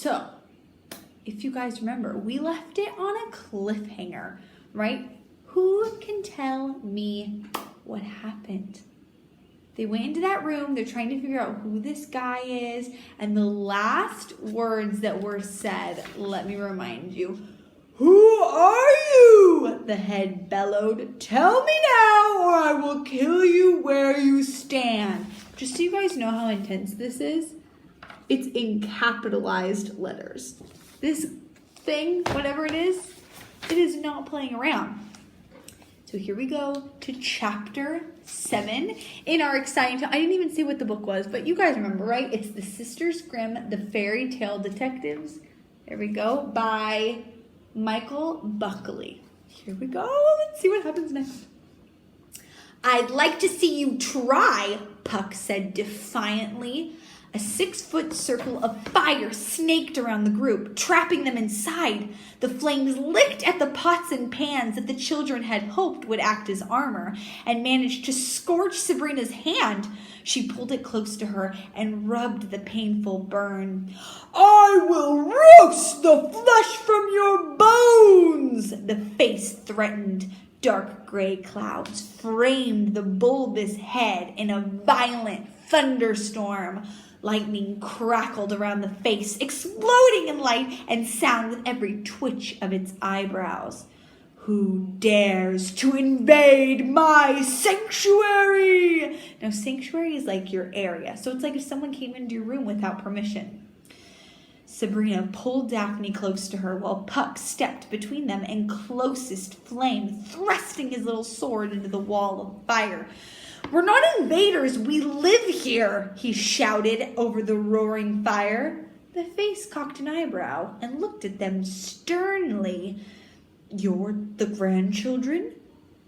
So, if you guys remember, we left it on a cliffhanger, right? Who can tell me what happened? They went into that room, they're trying to figure out who this guy is, and the last words that were said, let me remind you, "Who are you?" the head bellowed. "Tell me now, or I will kill you where you stand." Just so you guys know how intense this is, it's in capitalized letters. This thing, whatever it is not playing around. So here we go to chapter 7 in our exciting time. I didn't even say what the book was, but you guys remember, right? It's the Sisters Grimm, the Fairy Tale Detectives. There we go, by Michael Buckley. Here we go. Let's see what happens next. "I'd like to see you try," Puck said defiantly. A 6-foot circle of fire snaked around the group, trapping them inside. The flames licked at the pots and pans that the children had hoped would act as armor, and managed to scorch Sabrina's hand. She pulled it close to her and rubbed the painful burn. "I will roast the flesh from your bones," the face threatened. Dark gray clouds framed the bulbous head in a violent thunderstorm. Lightning crackled around the face, exploding in light and sound with every twitch of its eyebrows. "Who dares to invade my sanctuary?" Now, sanctuary is like your area. So it's like if someone came into your room without permission. Sabrina pulled Daphne close to her while Puck stepped between them and closest flame, thrusting his little sword into the wall of fire. "We're not invaders, we live here," he shouted over the roaring fire. The face cocked an eyebrow and looked at them sternly. "You're the grandchildren?"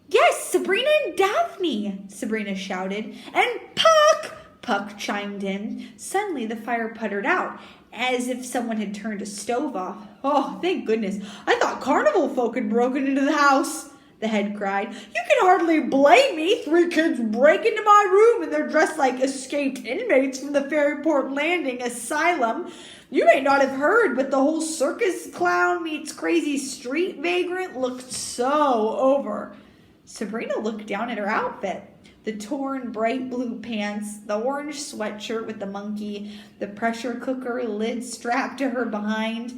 "Yes, Sabrina and Daphne," Sabrina shouted. "And Puck," Puck chimed in. Suddenly the fire puttered out, as if someone had turned a stove off. "Oh, thank goodness. I thought carnival folk had broken into the house," the head cried. "You can hardly blame me. 3 kids break into my room and they're dressed like escaped inmates from the Ferryport Landing Asylum. You may not have heard, but the whole circus clown meets crazy street vagrant looked so over." Sabrina looked down at her outfit. The torn bright blue pants, the orange sweatshirt with the monkey, the pressure cooker lid strapped to her behind.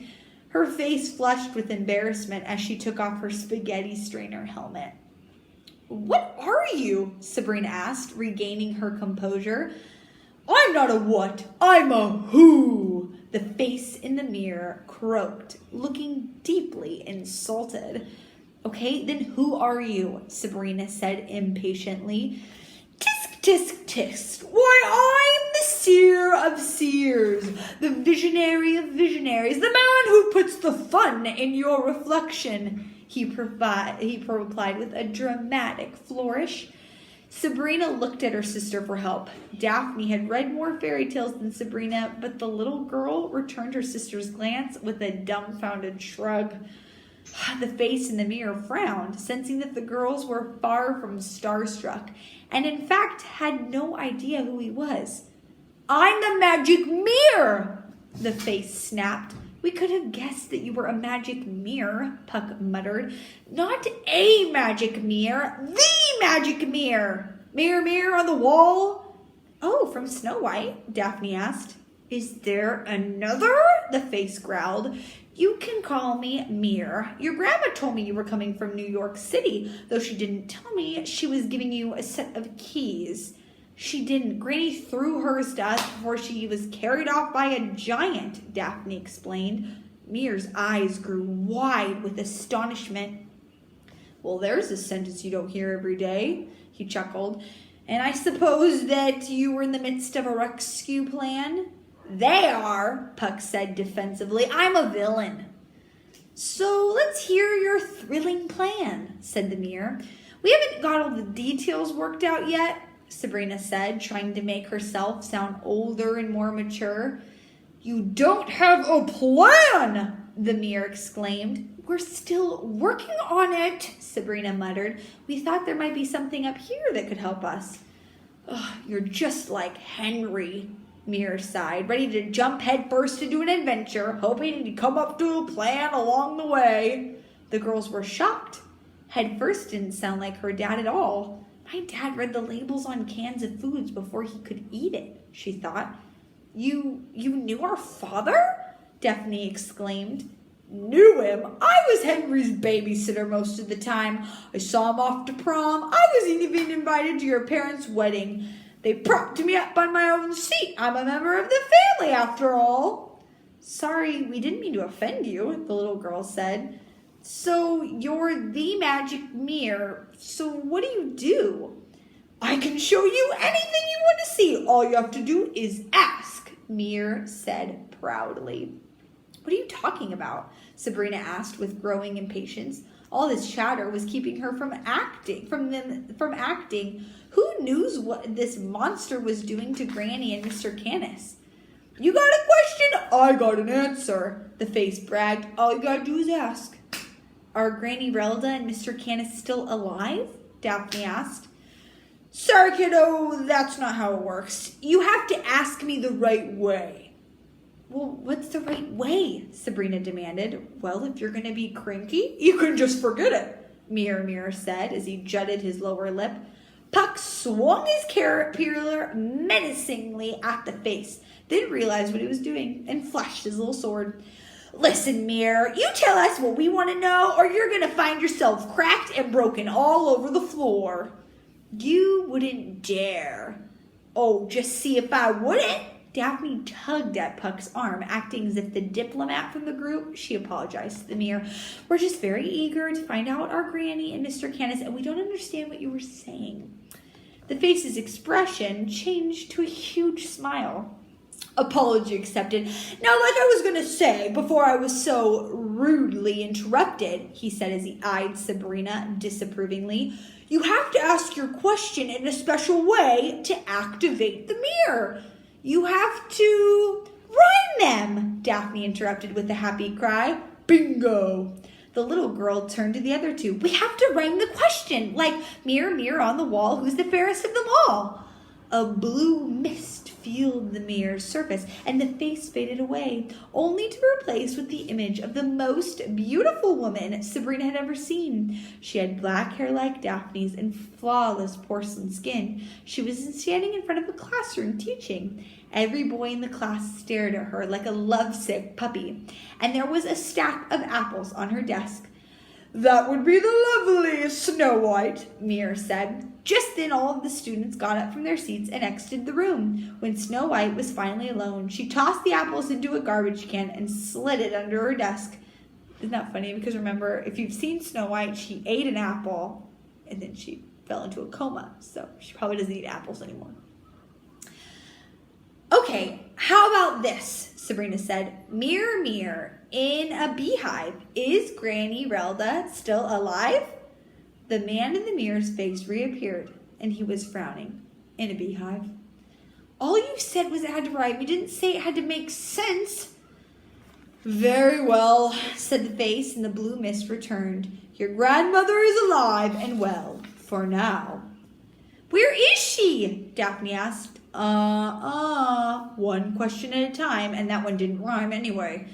Her face flushed with embarrassment as she took off her spaghetti strainer helmet. "What are you?" Sabrina asked, regaining her composure. "I'm not a what, I'm a who," the face in the mirror croaked, looking deeply insulted. "Okay, then who are you?" Sabrina said impatiently. "Tisk, tisk, tisk. Why, I'm the seer of seers, the visionary of visionaries, the man who puts the fun in your reflection," he replied with a dramatic flourish. Sabrina looked at her sister for help. Daphne had read more fairy tales than Sabrina, but the little girl returned her sister's glance with a dumbfounded shrug. The face in the mirror frowned, sensing that the girls were far from starstruck, and in fact had no idea who he was. "I'm the magic mirror," the face snapped. "We could have guessed that you were a magic mirror," Puck muttered. "Not a magic mirror, the magic mirror. Mirror, mirror on the wall." "Oh, from Snow White?" Daphne asked. "Is there another?" the face growled. "You can call me Mirror. Your grandma told me you were coming from New York City, though she didn't tell me she was giving you a set of keys." "She didn't. Granny threw hers to us before she was carried off by a giant," Daphne explained. Mirror's eyes grew wide with astonishment. "Well, there's a sentence you don't hear every day," he chuckled. "And I suppose that you were in the midst of a rescue plan?" "They are," Puck said defensively. "I'm a villain." "So let's hear your thrilling plan," said the mirror. "We haven't got all the details worked out yet," Sabrina said, trying to make herself sound older and more mature. "You don't have a plan!" the mirror exclaimed. "We're still working on it," Sabrina muttered. "We thought there might be something up here that could help us." "Ugh, you're just like Henry," Mirror sighed, ready to jump headfirst into an adventure, hoping to come up to a plan along the way. The girls were shocked. Headfirst didn't sound like her dad at all. My dad read the labels on cans of foods before he could eat it, she thought. You knew our father? Daphne exclaimed. Knew him? I was Henry's babysitter most of the time. I saw him off to prom. I was even invited to your parents' wedding. They propped me up on my own seat. I'm a member of the family, after all. Sorry, we didn't mean to offend you, the little girl said. So you're the magic mirror. So what do you do? I can show you anything you want to see. All you have to do is ask, Mirror said proudly. What are you talking about? Sabrina asked with growing impatience. All this chatter was keeping her from acting. Who knows what this monster was doing to Granny and Mr. Canis? You got a question? I got an answer, the face bragged. All you gotta do is ask. Are Granny Relda and Mr. Canis still alive? Daphne asked. Sorry, kiddo, that's not how it works. You have to ask me the right way. Well, what's the right way? Sabrina demanded. Well, if you're going to be cranky, you can just forget it, Mirror said as he jutted his lower lip. Puck swung his caterpillar menacingly at the face, then realized what he was doing and flashed his little sword. Listen, Mirror, you tell us what we want to know or you're going to find yourself cracked and broken all over the floor. You wouldn't dare. Oh, just see if I wouldn't. Daphne tugged at Puck's arm, acting as if the diplomat from the group. She apologized to the mirror. We're just very eager to find out our Granny and Mr. Canis, and we don't understand what you were saying. The face's expression changed to a huge smile. Apology accepted. Now, like I was going to say before I was so rudely interrupted, he said as he eyed Sabrina disapprovingly, you have to ask your question in a special way to activate the mirror. You have to rhyme them, Daphne interrupted with a happy cry. Bingo! The little girl turned to the other two. We have to rhyme the question, like mirror, mirror on the wall, who's the fairest of them all? A blue mist filled the mirror's surface, and the face faded away, only to be replaced with the image of the most beautiful woman Sabrina had ever seen. She had black hair like Daphne's and flawless porcelain skin. She was standing in front of a classroom teaching. Every boy in the class stared at her like a lovesick puppy, and there was a stack of apples on her desk. That would be the loveliest Snow White, Mirror said. Just then all of the students got up from their seats and exited the room. When Snow White was finally alone, she tossed the apples into a garbage can and slid it under her desk. Isn't that funny? Because remember, if you've seen Snow White, she ate an apple and then she fell into a coma. So she probably doesn't eat apples anymore. Okay, how about this? Sabrina said. Mirror, mirror, in a beehive, is Granny Relda still alive? The man in the mirror's face reappeared, and he was frowning. In a beehive. All you said was it had to rhyme. You didn't say it had to make sense. Very well, said the face, and the blue mist returned. Your grandmother is alive and well, for now. Where is she? Daphne asked. One question at a time, and that one didn't rhyme anyway.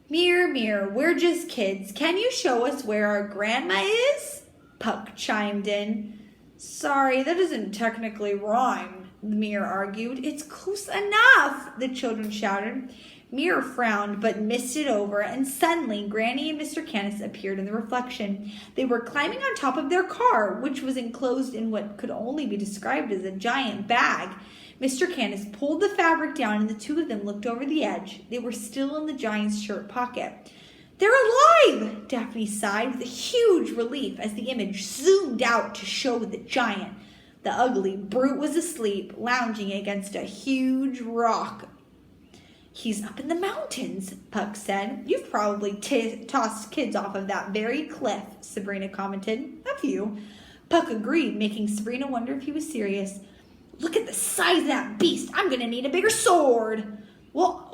Mirror, mirror, we're just kids. Can you show us where our grandma is? Puck chimed in. Sorry, that doesn't technically rhyme, the mirror argued. It's close enough, the children shouted. Mirror frowned but missed it over, and suddenly Granny and Mr. Canis appeared in the reflection. They were climbing on top of their car, which was enclosed in what could only be described as a giant bag. Mr. Canis pulled the fabric down, and the two of them looked over the edge. They were still in the giant's shirt pocket. They're alive! Daphne sighed with a huge relief as the image zoomed out to show the giant. The ugly brute was asleep, lounging against a huge rock. He's up in the mountains, Puck said. You've probably tossed kids off of that very cliff, Sabrina commented. A few. Puck agreed, making Sabrina wonder if he was serious. Look at the size of that beast. I'm going to need a bigger sword. Well,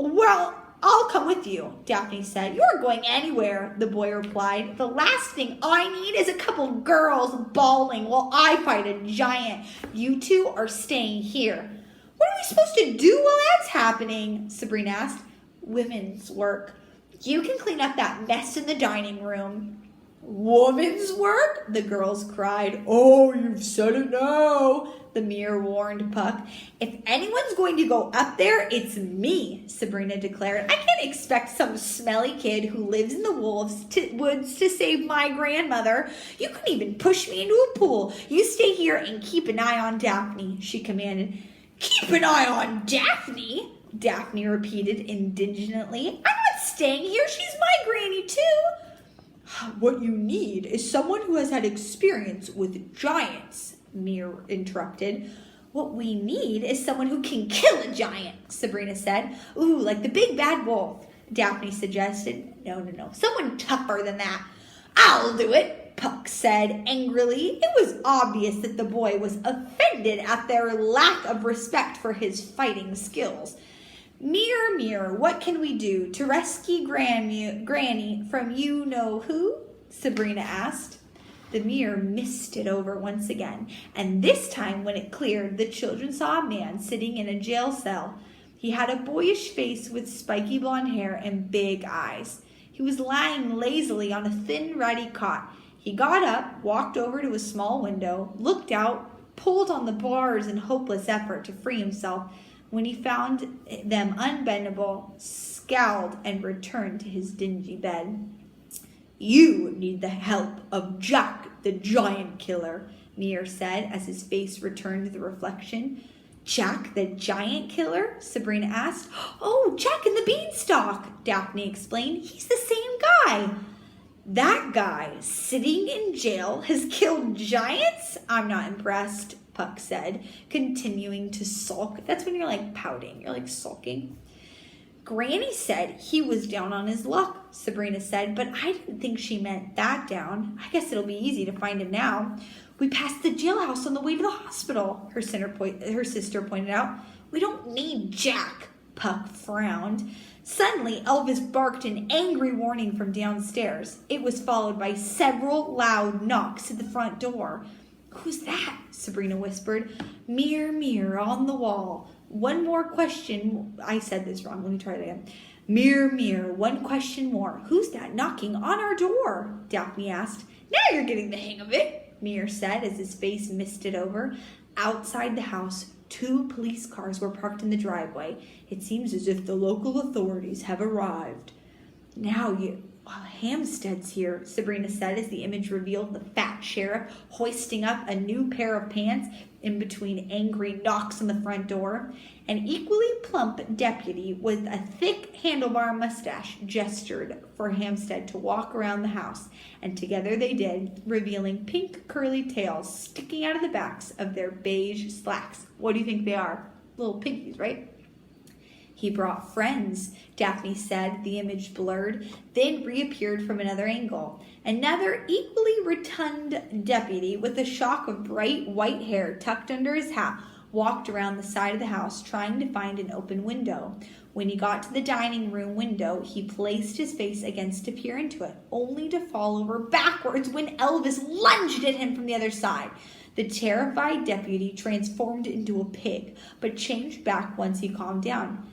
I'll come with you, Daphne said. You aren't going anywhere, the boy replied. The last thing I need is a couple girls bawling while I fight a giant. You two are staying here. What are we supposed to do while that's happening? Sabrina asked. Women's work. You can clean up that mess in the dining room. Woman's work? The girls cried. Oh, you've said it now, the mirror warned Puck. If anyone's going to go up there, it's me, Sabrina declared. I can't expect some smelly kid who lives in the woods to save my grandmother. You couldn't even push me into a pool. You stay here and keep an eye on Daphne, she commanded. Keep an eye on Daphne? Daphne repeated indignantly. I'm not staying here. She's my granny too. What you need is someone who has had experience with giants, Mir interrupted. What we need is someone who can kill a giant, Sabrina said. Ooh, like the big bad wolf, Daphne suggested. No. Someone tougher than that. I'll do it, Puck said angrily. It was obvious that the boy was offended at their lack of respect for his fighting skills. Mirror, mirror, what can we do to rescue Granny from you-know-who? Sabrina asked. The mirror misted over once again, and this time when it cleared, the children saw a man sitting in a jail cell. He had a boyish face with spiky blonde hair and big eyes. He was lying lazily on a thin, ratty cot. He got up, walked over to a small window, looked out, pulled on the bars in hopeless effort to free himself. When he found them unbendable, scowled and returned to his dingy bed. You need the help of Jack, the giant killer, Mir said as his face returned to the reflection. Jack, the giant killer? Sabrina asked. Oh, Jack and the Beanstalk, Daphne explained. He's the same guy. That guy sitting in jail has killed giants? I'm not impressed, Puck said, continuing to sulk. That's when you're like pouting. You're like sulking. Granny said he was down on his luck, Sabrina said, but I didn't think she meant that down. I guess it'll be easy to find him now. We passed the jailhouse on the way to the hospital, her sister pointed out. We don't need Jack, Puck frowned. Suddenly, Elvis barked an angry warning from downstairs. It was followed by several loud knocks at the front door. Who's that? Sabrina whispered. Mirror, mirror on the wall. One more question. I said this wrong. Let me try it again. Mirror, mirror, one question more. Who's that knocking on our door? Daphne asked. Now you're getting the hang of it, Mirror said as his face misted over. Outside the house, 2 police cars were parked in the driveway. It seems as if the local authorities have arrived. Now Hampstead's here, Sabrina said as the image revealed the fat sheriff hoisting up a new pair of pants in between angry knocks on the front door. An equally plump deputy with a thick handlebar mustache gestured for Hampstead to walk around the house, and together they did, revealing pink curly tails sticking out of the backs of their beige slacks. What do you think they are? Little piggies, right? He brought friends, Daphne said, the image blurred, then reappeared from another angle. Another equally rotund deputy with a shock of bright white hair tucked under his hat walked around the side of the house trying to find an open window. When he got to the dining room window, he placed his face against to peer into it, only to fall over backwards when Elvis lunged at him from the other side. The terrified deputy transformed into a pig, but changed back once he calmed down.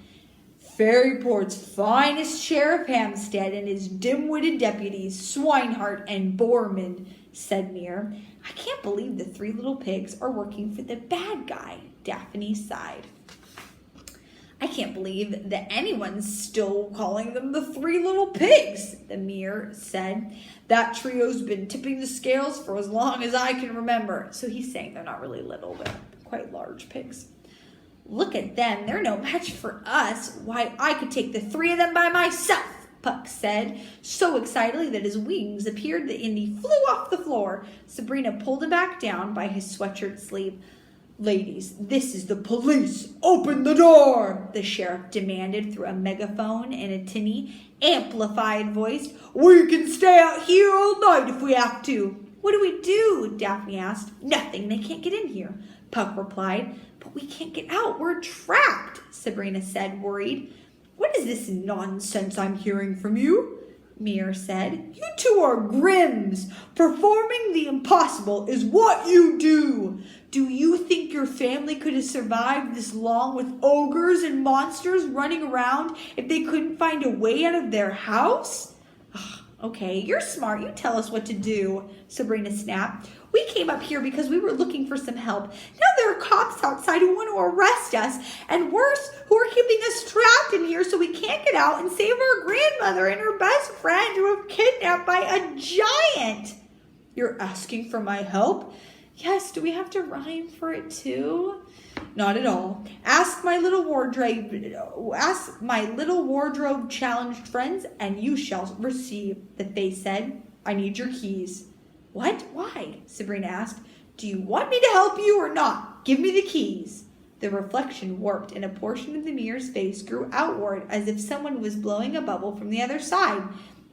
Fairport's finest Sheriff Hampstead and his dim-witted deputies, Swinehart and Borman, said Mir. I can't believe the 3 little pigs are working for the bad guy, Daphne sighed. I can't believe that anyone's still calling them the 3 little pigs, the Mir said. That trio's been tipping the scales for as long as I can remember. So he's saying they're not really little, they're quite large pigs. Look at them, they're no match for us. Why, I could take the 3 of them by myself, Puck said, so excitedly that his wings appeared and he flew off the floor. Sabrina pulled him back down by his sweatshirt sleeve. Ladies, this is the police. Open the door, the sheriff demanded through a megaphone and a tinny, amplified voice. We can stay out here all night if we have to. What do we do? Daphne asked. Nothing, they can't get in here, Puck replied. But we can't get out, we're trapped, Sabrina said, worried. What is this nonsense I'm hearing from you? Mir said. You two are Grims. Performing the impossible is what you do. Do you think your family could have survived this long with ogres and monsters running around if they couldn't find a way out of their house? Okay, you're smart. You tell us what to do, Sabrina snapped. We came up here because we were looking for some help. Now there are cops outside who want to arrest us, and worse, who are keeping us trapped in here so we can't get out and save our grandmother and her best friend who were kidnapped by a giant. You're asking for my help? Yes, do we have to rhyme for it too? Not at all. Ask my little wardrobe challenged friends, and you shall receive, the face said. I need your keys. What? Why? Sabrina asked. Do you want me to help you or not? Give me the keys. The reflection warped, and a portion of the mirror's face grew outward as if someone was blowing a bubble from the other side.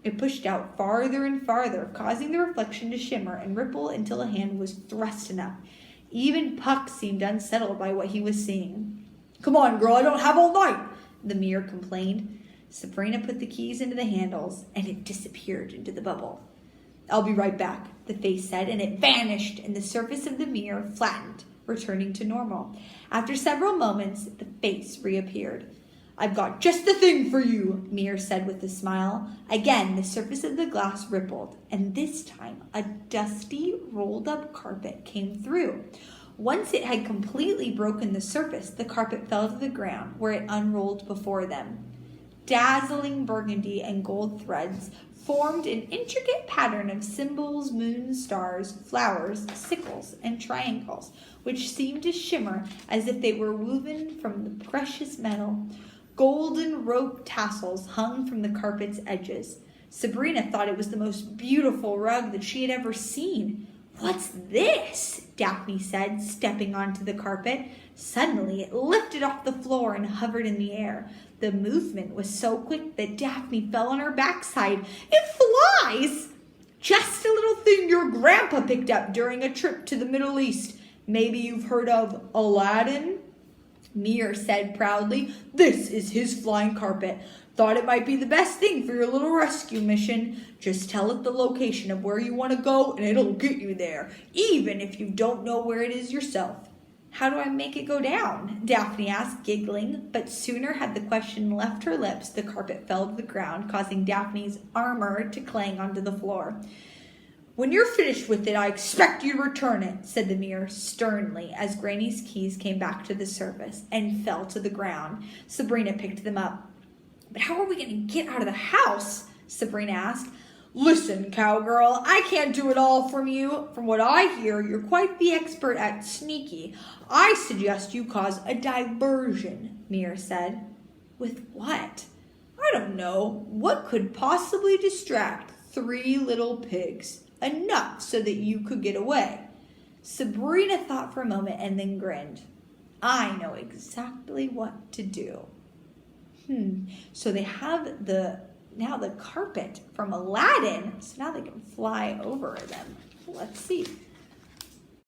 It pushed out farther and farther, causing the reflection to shimmer and ripple until a hand was thrust enough. Even Puck seemed unsettled by what he was seeing. Come on, girl, I don't have all night, the mirror complained. Sabrina put the keys into the handles, and it disappeared into the bubble. I'll be right back, the face said, and it vanished, and the surface of the mirror flattened, returning to normal. After several moments, the face reappeared. I've got just the thing for you, Mir said with a smile. Again, the surface of the glass rippled, and this time a dusty, rolled-up carpet came through. Once it had completely broken the surface, the carpet fell to the ground, where it unrolled before them. Dazzling burgundy and gold threads formed an intricate pattern of symbols, moons, stars, flowers, sickles, and triangles, which seemed to shimmer as if they were woven from the precious metal. Golden rope tassels hung from the carpet's edges. Sabrina thought it was the most beautiful rug that she had ever seen. What's this? Daphne said, stepping onto the carpet. Suddenly, it lifted off the floor and hovered in the air. The movement was so quick that Daphne fell on her backside. It flies! Just a little thing your grandpa picked up during a trip to the Middle East. Maybe you've heard of Aladdin? Mir said proudly. This is his flying carpet. Thought it might be the best thing for your little rescue mission. Just tell it the location of where you want to go and it'll get you there, even if you don't know where it is yourself. How do I make it go down? Daphne asked, giggling, but sooner had the question left her lips, the carpet fell to the ground, causing Daphne's armor to clang onto the floor. When you're finished with it, I expect you to return it, said the mirror sternly as Granny's keys came back to the surface and fell to the ground. Sabrina picked them up. But how are we going to get out of the house? Sabrina asked. Listen, cowgirl, I can't do it all from you. From what I hear, you're quite the expert at sneaky. I suggest you cause a diversion, Mir said. With what? I don't know. What could possibly distract 3 little pigs? Enough so that you could get away. Sabrina thought for a moment and then grinned. I know exactly what to do. So they have the carpet from Aladdin, so now they can fly over them. Let's see.